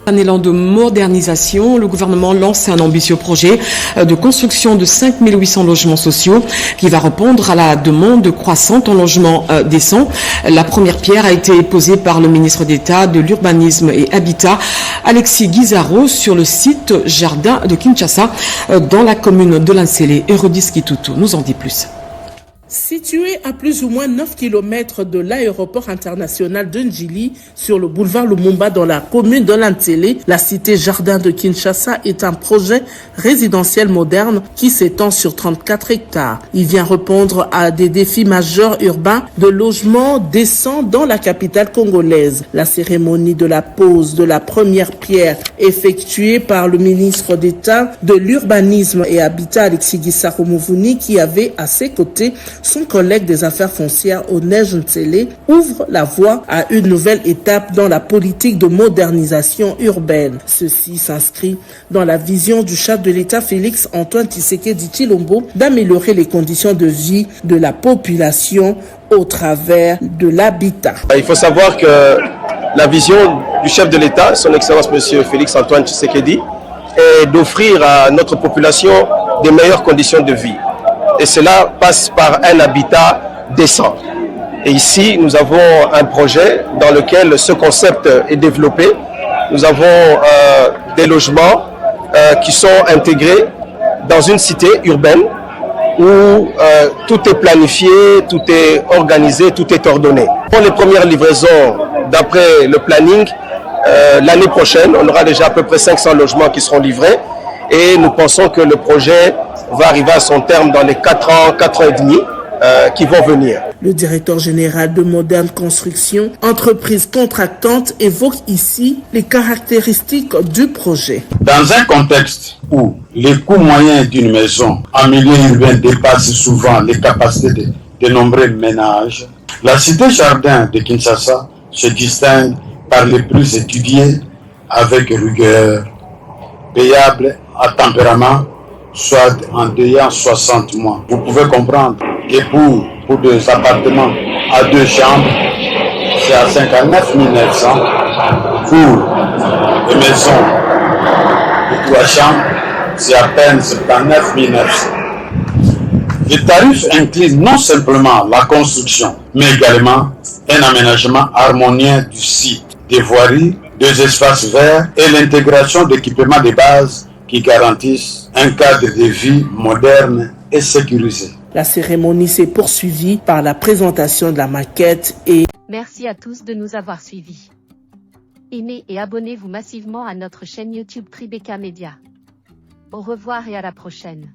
Un élan de modernisation, le gouvernement lance un ambitieux projet de construction de 5 800 logements sociaux qui va répondre à la demande croissante en logements décents. La première pierre a été posée par le ministre d'État de l'Urbanisme et Habitat, Alexis Guizarro, sur le site Jardin de Kinshasa, dans la commune de Linsele. Eurydice Kitutu nous en dit plus. Situé à plus ou moins 9 km de l'aéroport international de Njili, sur le boulevard Lumumba dans la commune de Linsele, la cité Jardin de Kinshasa est un projet résidentiel moderne qui s'étend sur 34 hectares. Il vient répondre à des défis majeurs urbains de logement décent dans la capitale congolaise. La cérémonie de la pose de la première pierre effectuée par le ministre d'État de l'Urbanisme et Habitat, Alexis Guizarro, qui avait à ses côtés son collègue des affaires foncières Onel Nsele, ouvre la voie à une nouvelle étape dans la politique de modernisation urbaine. Ceci s'inscrit dans la vision du chef de l'État Félix Antoine Tshisekedi Tshilombo d'améliorer les conditions de vie de la population au travers de l'habitat. Il faut savoir que la vision du chef de l'État, son Excellence Monsieur Félix Antoine Tshisekedi, est d'offrir à notre population des meilleures conditions de vie. Et cela passe par un habitat décent. Et ici, nous avons un projet dans lequel ce concept est développé. Nous avons des logements qui sont intégrés dans une cité urbaine où tout est planifié, tout est organisé, tout est ordonné. Pour les premières livraisons, d'après le planning, l'année prochaine, on aura déjà à peu près 500 logements qui seront livrés. Et nous pensons que le projet va arriver à son terme dans les 4 ans et demi qui vont venir. Le directeur général de Moderne Construction, entreprise contractante, évoque ici les caractéristiques du projet. Dans un contexte où les coûts moyens d'une maison en milieu urbain dépassent souvent les capacités de nombreux ménages, la cité Jardin de Kinshasa se distingue par les plus étudiés avec rigueur, payable à tempérament, soit en déant 60 mois. Vous pouvez comprendre que pour des appartements à 2 chambres, c'est à 59 900. Pour les maisons de 3 chambres, c'est à peine 79 900. Les tarifs incluent non simplement la construction, mais également un aménagement harmonieux du site, des voiries, des espaces verts et l'intégration d'équipements de base qui garantissent un cadre de vie moderne et sécurisé. La cérémonie s'est poursuivie par la présentation de la maquette et... Merci à tous de nous avoir suivis. Aimez et abonnez-vous massivement à notre chaîne YouTube Tribeca Media. Au revoir et à la prochaine.